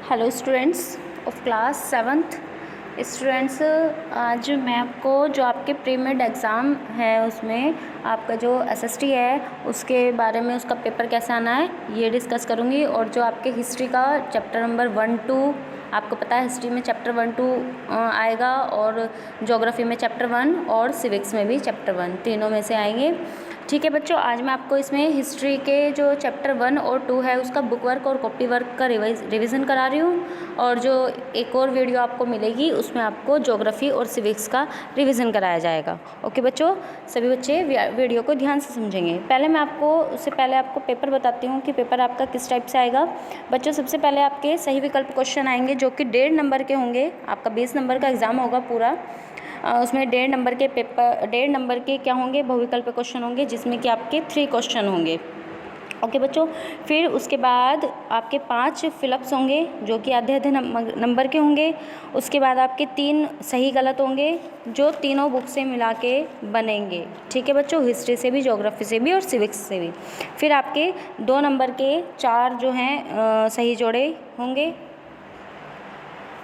Hello students of class 7th students, आज मैं आपको जो आपके प्री मिड एग्ज़ाम है उसमें आपका जो एसएसटी है उसके बारे में उसका पेपर कैसे आना है ये डिस्कस करूँगी। और जो आपके हिस्ट्री का चैप्टर नंबर 1-2, आपको पता है हिस्ट्री में चैप्टर 1-2 आएगा और ज्योग्राफी में चैप्टर 1 और सिविक्स में भी चैप्टर 1, तीनों में से आएंगे। ठीक है बच्चों, आज मैं आपको इसमें हिस्ट्री के जो चैप्टर 1 और 2 है उसका बुक वर्क और कॉपी वर्क का रिवीजन करा रही हूँ। और जो एक और वीडियो आपको मिलेगी उसमें आपको ज्योग्राफी और सिविक्स का रिवीजन कराया जाएगा। ओके बच्चों, सभी बच्चे वीडियो को ध्यान से समझेंगे। पहले मैं आपको उससे पहले आपको पेपर बताती हूँ कि पेपर आपका किस टाइप से आएगा। बच्चों सबसे पहले आपके सही विकल्प क्वेश्चन आएंगे जो कि 1.5 नंबर के होंगे। आपका 20 नंबर का एग्ज़ाम होगा पूरा, उसमें 1.5 नंबर के पेपर 1.5 नंबर के क्या होंगे, बहुविकल्प क्वेश्चन होंगे जिसमें कि आपके 3 क्वेश्चन होंगे। ओके बच्चों, फिर उसके बाद आपके 5 फिलअप्स होंगे जो कि आधे नंबर के होंगे। उसके बाद आपके 3 सही गलत होंगे जो तीनों बुक से मिला के बनेंगे। ठीक है बच्चों, हिस्ट्री से भी, ज्योग्राफी से भी और सिविक्स से भी। फिर आपके 2 नंबर के 4 जो हैं सही जोड़े होंगे।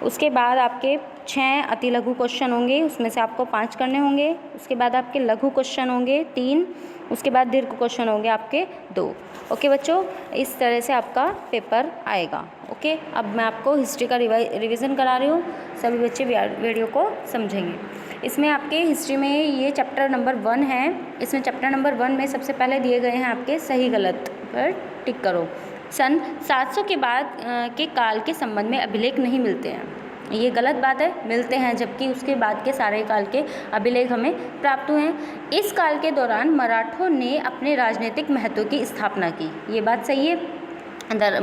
उसके बाद आपके 6 अति लघु क्वेश्चन होंगे, उसमें से आपको 5 करने होंगे। उसके बाद आपके लघु क्वेश्चन होंगे 3, उसके बाद दीर्घ क्वेश्चन होंगे आपके 2। ओके बच्चों, इस तरह से आपका पेपर आएगा। ओके, अब मैं आपको हिस्ट्री का रिवीजन करा रही हूँ, सभी बच्चे वीडियो को समझेंगे। इसमें आपके हिस्ट्री में ये चैप्टर नंबर 1 है। इसमें चैप्टर नंबर 1 में सबसे पहले दिए गए हैं आपके सही गलत पर टिक करो। सन 700 के बाद के काल के संबंध में अभिलेख नहीं मिलते हैं, ये गलत बात है, मिलते हैं, जबकि उसके बाद के सारे काल के अभिलेख हमें प्राप्त हुए हैं। इस काल के दौरान मराठों ने अपने राजनीतिक महत्व की स्थापना की, ये बात सही है।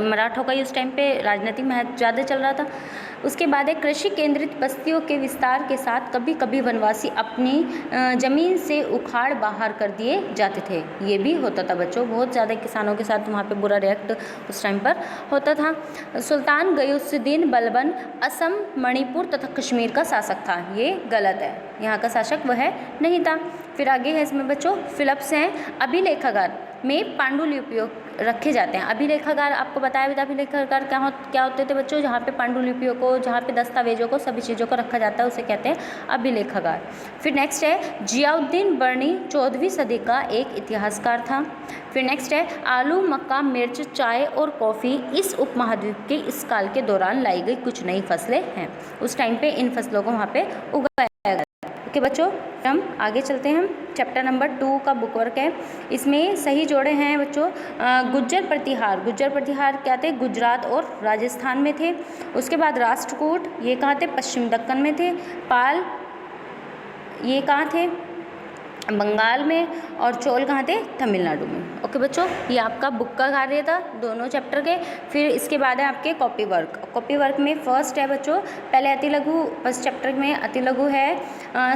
मराठों का उस टाइम पे राजनीतिक महत्व ज़्यादा चल रहा था। उसके बाद एक कृषि केंद्रित बस्तियों के विस्तार के साथ कभी कभी वनवासी अपनी ज़मीन से उखाड़ बाहर कर दिए जाते थे, ये भी होता था बच्चों। बहुत ज़्यादा किसानों के साथ वहाँ पे बुरा रिएक्ट उस टाइम पर होता था। सुल्तान गयासुद्दीन बलबन असम, मणिपुर तथा कश्मीर का शासक था, ये गलत है, यहाँ का शासक वह नहीं था। फिर आगे है इसमें बच्चों फिलअप्स हैं। अभिलेखागार में पांडुलिपियों रखे जाते हैं। अभिलेखागार आपको बताया भी था, अभिलेखागार क्या होते थे बच्चों, जहाँ पे पांडुलिपियों को, जहाँ पे दस्तावेजों को, सभी चीज़ों को रखा जाता है, उसे कहते हैं अभिलेखागार। फिर नेक्स्ट है जियाउद्दीन बर्नी 14वीं सदी का एक इतिहासकार था। फिर नेक्स्ट है आलू, मक्का, मिर्च, चाय और कॉफ़ी इस उपमहाद्वीप के इस काल के दौरान लाई गई कुछ नई फसलें हैं। उस टाइम पे इन फसलों को वहाँ पे उगाया गया। ओके बच्चों, हम आगे चलते हैं। चैप्टर नंबर 2 का बुक वर्क है, इसमें सही जोड़े हैं बच्चों। गुज्जर प्रतिहार, गुज्जर प्रतिहार क्या थे, गुजरात और राजस्थान में थे। उसके बाद राष्ट्रकूट, ये कहाँ थे, पश्चिम दक्कन में थे। पाल, ये कहाँ थे, बंगाल में। और चोल कहाँ थे, तमिलनाडु में। ओके बच्चों, ये आपका बुक का कार्य था दोनों चैप्टर के। फिर इसके बाद है आपके कॉपी वर्क। कॉपी वर्क में फर्स्ट है बच्चों, पहले अति लघु, फर्स्ट चैप्टर में अति लघु है।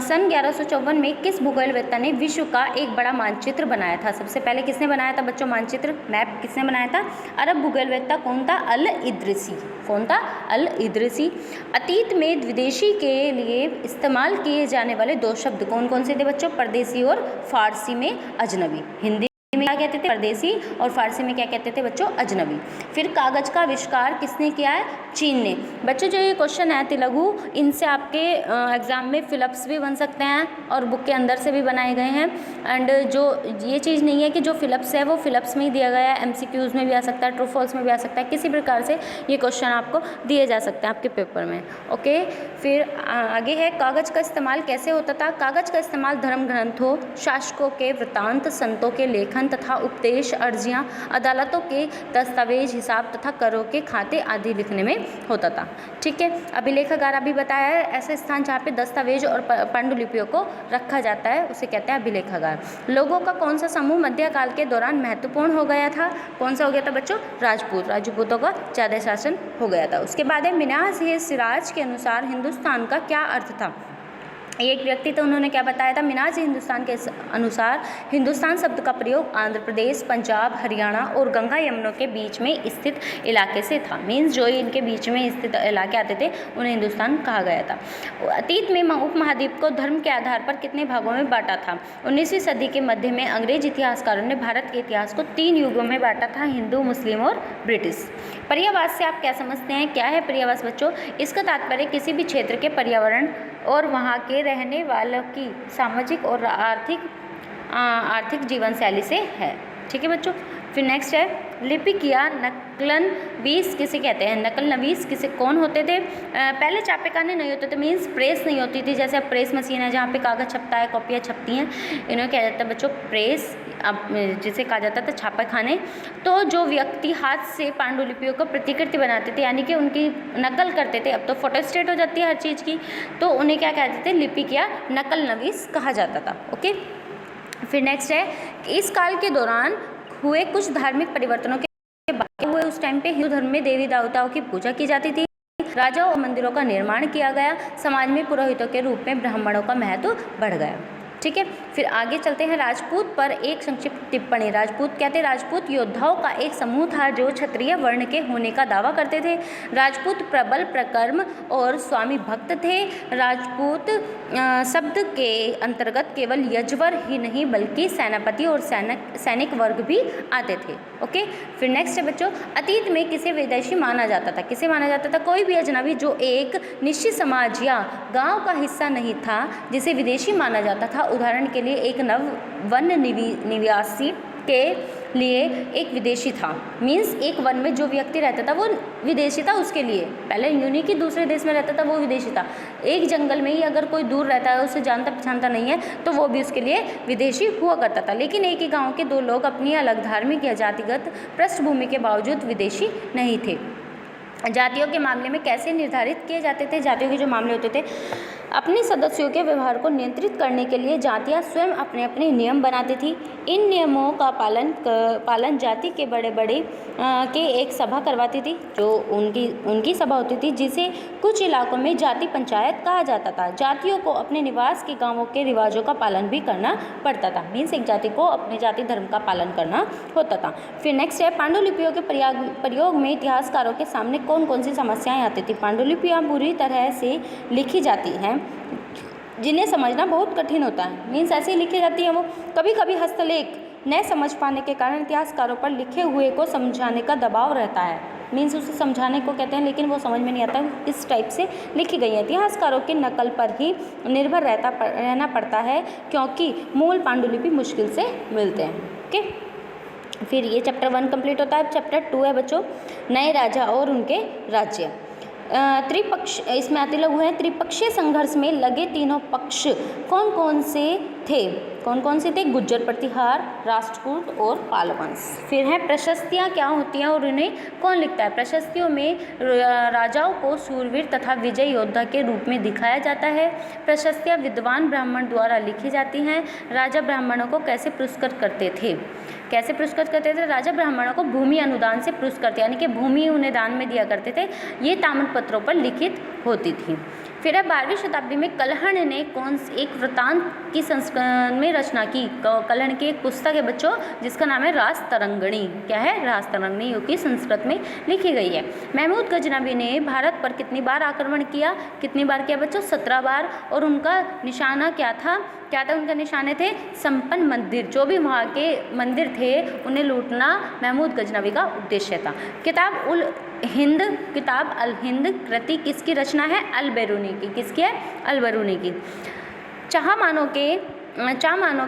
सन 1154 में किस भूगोलवेत्ता ने विश्व का एक बड़ा मानचित्र बनाया था। सबसे पहले किसने बनाया था बच्चों मानचित्र, मैप किसने बनाया था, अरब भूगोलवेत्ता कौन था, अल इद्रिसी। कौन था, अल इद्रिसी। अतीत में विदेशी के लिए इस्तेमाल किए जाने वाले 2 शब्द कौन कौन से थे बच्चों, परदेसी और फारसी में अजनबी। हिंदी में क्या कहते थे, परदेसी, और फारसी में क्या कहते थे बच्चों, अजनबी। फिर कागज का आविष्कार किसने किया है, चीन ने। बच्चों जो ये क्वेश्चन है तिलगु, इनसे आपके एग्जाम में फिलअप्स भी बन सकते हैं और बुक के अंदर से भी बनाए गए हैं। एंड जो ये चीज़ नहीं है कि जो फिलअप्स है वो फिलअप्स में ही दिया गया है, MCQs में भी आ सकता है, ट्रू फॉल्स में भी आ सकता है, किसी प्रकार से ये क्वेश्चन आपको दिए जा सकते हैं आपके पेपर में। ओके, फिर आगे है कागज़ का इस्तेमाल कैसे होता था। कागज़ का इस्तेमाल धर्म ग्रंथों, शासकों के वृत्तांत, संतों के लेखन तथा उपदेश, अर्जियाँ, अदालतों के दस्तावेज, हिसाब तथा करों के खाते आदि लिखने में होता था। ठीक है, अभिलेखागार अभी बताया है, ऐसा स्थान जहाँ पे दस्तावेज और पांडुलिपियों को रखा जाता है उसे कहते हैं अभिलेखागार। लोगों का कौन सा समूह मध्यकाल के दौरान महत्वपूर्ण हो गया था, कौन सा हो गया था बच्चों, राजपूत। राजपूतों का ज़्यादा शासन हो गया था। उसके बाद है मिन्हाज-ए-सिराज के अनुसार हिंदुस्तान का क्या अर्थ था। एक व्यक्ति तो उन्होंने क्या बताया था, मिनाज हिंदुस्तान के अनुसार हिंदुस्तान शब्द का प्रयोग आंध्र प्रदेश, पंजाब, हरियाणा और गंगा यमुना के बीच में स्थित इलाके से था। मीन्स जो इनके बीच में स्थित इलाके आते थे उन्हें हिंदुस्तान कहा गया था। अतीत में उपमहाद्वीप को धर्म के आधार पर कितने भागों में बांटा था? 19वीं सदी के मध्य में अंग्रेज इतिहासकारों ने भारत के इतिहास को 3 युगों में बांटा था, हिंदू, मुस्लिम और ब्रिटिश। पर्यावास से आप क्या समझते हैं? क्या है पर्यावास बच्चों? इसका तात्पर्य किसी भी क्षेत्र के पर्यावरण और वहाँ के रहने वालों की सामाजिक और आर्थिक जीवन शैली से है। ठीक है बच्चों। फिर नेक्स्ट है, लिपिक या नकलनवीस किसे कहते हैं? नकलनवीस किसे कौन होते थे? पहले छापेखाने नहीं होते थे, मीन्स प्रेस नहीं होती थी। जैसे अब प्रेस मशीन है जहाँ पे कागज़ छपता है, कॉपियाँ छपती हैं, इन्हें क्या जाता है बच्चों? प्रेस। अब जिसे कहा जाता था छापेखाने। तो जो व्यक्ति हाथ से पांडुलिपियों को प्रतिकृति बनाते थे, यानी कि उनकी नकल करते थे, अब तो फोटोस्टेट हो जाती है हर चीज़ की, तो उन्हें क्या कहते थे? लिपिक या नकलनवीस कहा जाता था। ओके। फिर नेक्स्ट है, इस काल के दौरान हुए कुछ धार्मिक परिवर्तनों के बाद हुए उस टाइम पे हिंदू धर्म में देवी देवताओं की पूजा की जाती थी, राजाओं और मंदिरों का निर्माण किया गया, समाज में पुरोहितों के रूप में ब्राह्मणों का महत्व बढ़ गया। ठीक है। फिर आगे चलते हैं, राजपूत पर एक संक्षिप्त टिप्पणी। राजपूत क्या थे? राजपूत योद्धाओं का एक समूह था जो क्षत्रिय वर्ण के होने का दावा करते थे। राजपूत प्रबल, प्रकर्म और स्वामी भक्त थे। राजपूत शब्द के अंतर्गत केवल यजवर ही नहीं बल्कि सेनापति और सैनिक वर्ग भी आते थे। ओके। फिर नेक्स्ट है बच्चों, अतीत में किसे विदेशी माना जाता था? किसे माना जाता था? कोई भी अजनबी जो एक निश्चित समाज या गांव का हिस्सा नहीं था जिसे विदेशी माना जाता था। उदाहरण के लिए एक वन निवासी के लिए एक विदेशी था। मीन्स एक वन में जो व्यक्ति रहता था वो विदेशी था उसके लिए। पहले यूनिक ही दूसरे देश में रहता था वो विदेशी था। एक जंगल में ही अगर कोई दूर रहता है, उसे जानता पहचानता नहीं है, तो वो भी उसके लिए विदेशी हुआ करता था। लेकिन एक ही गाँव के 2 लोग अपनी अलग धार्मिक या जातिगत पृष्ठभूमि के बावजूद विदेशी नहीं थे। जातियों के मामले में कैसे निर्धारित किए जाते थे? जातियों के जो मामले होते थे, अपने सदस्यों के व्यवहार को नियंत्रित करने के लिए जातियां स्वयं अपने अपने नियम बनाती थी। इन नियमों का पालन जाति के बड़े के एक सभा करवाती थी, जो उनकी सभा होती थी, जिसे कुछ इलाकों में जाति पंचायत कहा जाता था। जातियों को अपने निवास के गांवों के रिवाजों का पालन भी करना पड़ता था। मीन्स एक जाति को अपने जाति धर्म का पालन करना होता था। फिर नेक्स्ट है, पांडुलिपियों के प्रयोग में इतिहासकारों के सामने कौन कौन सी समस्याएं आती थी? पांडुलिपियाँ बुरी तरह से लिखी जाती हैं जिन्हें समझना बहुत कठिन होता है। मीन्स ऐसे ही लिखी जाती है वो। कभी कभी हस्तलेख न समझ पाने के कारण इतिहासकारों पर लिखे हुए को समझाने का दबाव रहता है। मीन्स उसे समझाने को कहते हैं लेकिन वो समझ में नहीं आता किस टाइप से लिखी गई है। इतिहासकारों की नकल पर ही निर्भर रहना पड़ता है क्योंकि मूल पांडुलिपि मुश्किल से मिलते हैं। ओके। फिर ये चैप्टर 1 कंप्लीट होता है। चैप्टर 2 है बच्चों, नए राजा और उनके राज्य। इसमें आते लघु हैं, त्रिपक्षीय संघर्ष में लगे तीनों पक्ष कौन कौन से थे? गुज्जर प्रतिहार, राष्ट्रकूट और पालवंश। फिर है, प्रशस्तियाँ क्या होती हैं और उन्हें कौन लिखता है? प्रशस्तियों में राजाओं को शूरवीर तथा विजय योद्धा के रूप में दिखाया जाता है। प्रशस्तियाँ विद्वान ब्राह्मण द्वारा लिखी जाती हैं। राजा ब्राह्मणों को कैसे पुरस्कृत करते थे? राजा ब्राह्मणों को भूमि अनुदान से पुरस्कृत, यानी कि भूमि उन्हें दान में दिया करते थे। ये ताम्रपत्रों पर लिखित होती थी। फिर 12वीं शताब्दी में कल्हण ने एक वृत्तांत की संस्करण में रचना की। कल्हण की एक पुस्तक है बच्चों जिसका नाम है रासतरंगिणी। क्या है? रासतरंगिणी, जो कि संस्कृत में लिखी गई है। महमूद गजनबी ने भारत पर कितनी बार आक्रमण किया? बच्चों? 17 बार। और उनका निशाना क्या था? उनके निशाने थे संपन्न मंदिर। जो भी वहाँ के मंदिर थे उन्हें लूटना महमूद गजनबी का उद्देश्य था। किताब अल हिंद कृति किसकी रचना है? अल-बेरूनी की। किसकी है? अल-बेरूनी की। चाहमानों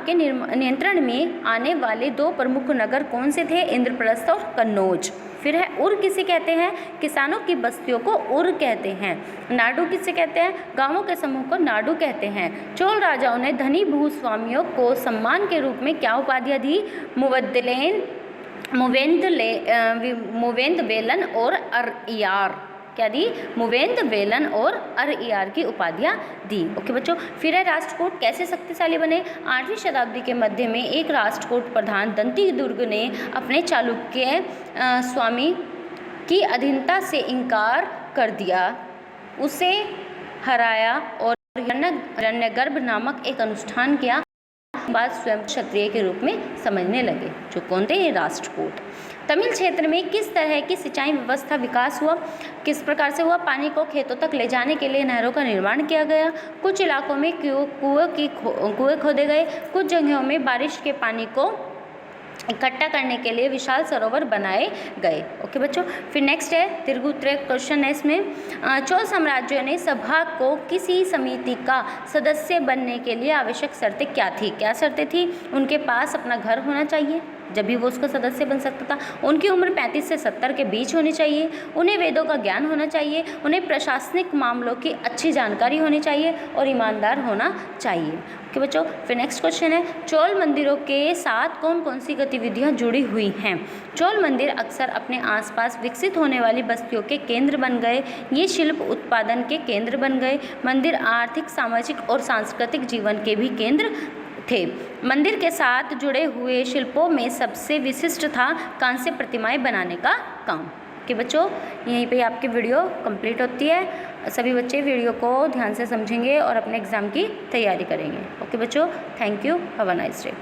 के नियंत्रण में आने वाले 2 प्रमुख नगर कौन से थे? इंद्रप्रस्थ और कन्नौज। फिर है, उर किसे कहते हैं? किसानों की बस्तियों को उर कहते हैं। नाडु किसे कहते हैं? गांवों के समूह को नाडु कहते हैं। चोल राजाओं ने धनी भूस्वामियों को सम्मान के रूप में क्या उपाधियां दी? मुवेंद वेलन और अरयार। क्या दी? मुवेंद वेलन और अरयार की उपाधियां दी। ओके बच्चों। फिर है, राष्ट्रकूट कैसे शक्तिशाली बने? 8वीं शताब्दी के मध्य में एक राष्ट्रकूट प्रधान दंती दुर्ग ने अपने चालुक्य स्वामी की अधीनता से इनकार कर दिया, उसे हराया और हिरण्यगर्भ नामक एक अनुष्ठान किया, बाद स्वयं क्षत्रिय के रूप में समझने लगे। जो कौन थे? ये राष्ट्रकूट। तमिल क्षेत्र में किस तरह की सिंचाई व्यवस्था विकास हुआ? किस प्रकार से हुआ? पानी को खेतों तक ले जाने के लिए नहरों का निर्माण किया गया। कुछ इलाकों में कुएं खोदे गए। कुछ जगहों में बारिश के पानी को इकट्ठा करने के लिए विशाल सरोवर बनाए गए। ओके बच्चों, फिर नेक्स्ट है दीर्घ उत्तरीय क्वेश्चन है इसमें। चोल साम्राज्य ने सभा को किसी समिति का सदस्य बनने के लिए आवश्यक शर्तें क्या थी? क्या शर्तें थी? उनके पास अपना घर होना चाहिए, जब भी वो उसका सदस्य बन सकता था। उनकी उम्र 35 से 70 के बीच होनी चाहिए। उन्हें वेदों का ज्ञान होना चाहिए। उन्हें प्रशासनिक मामलों की अच्छी जानकारी होनी चाहिए और ईमानदार होना चाहिए। ओके बच्चों, फिर नेक्स्ट क्वेश्चन है चोल मंदिरों के साथ कौन कौन सी गतिविधियां जुड़ी हुई हैं? चोल मंदिर अक्सर अपने आसपास विकसित होने वाली बस्तियों के केंद्र बन गए। ये शिल्प उत्पादन के केंद्र बन गए। मंदिर आर्थिक, सामाजिक और सांस्कृतिक जीवन के भी केंद्र थे। मंदिर के साथ जुड़े हुए शिल्पों में सबसे विशिष्ट था कांस्य प्रतिमाएं बनाने का काम। कि बच्चों, यहीं पे आपकी वीडियो कंप्लीट होती है। सभी बच्चे वीडियो को ध्यान से समझेंगे और अपने एग्ज़ाम की तैयारी करेंगे। ओके बच्चों, thank you, have a nice day.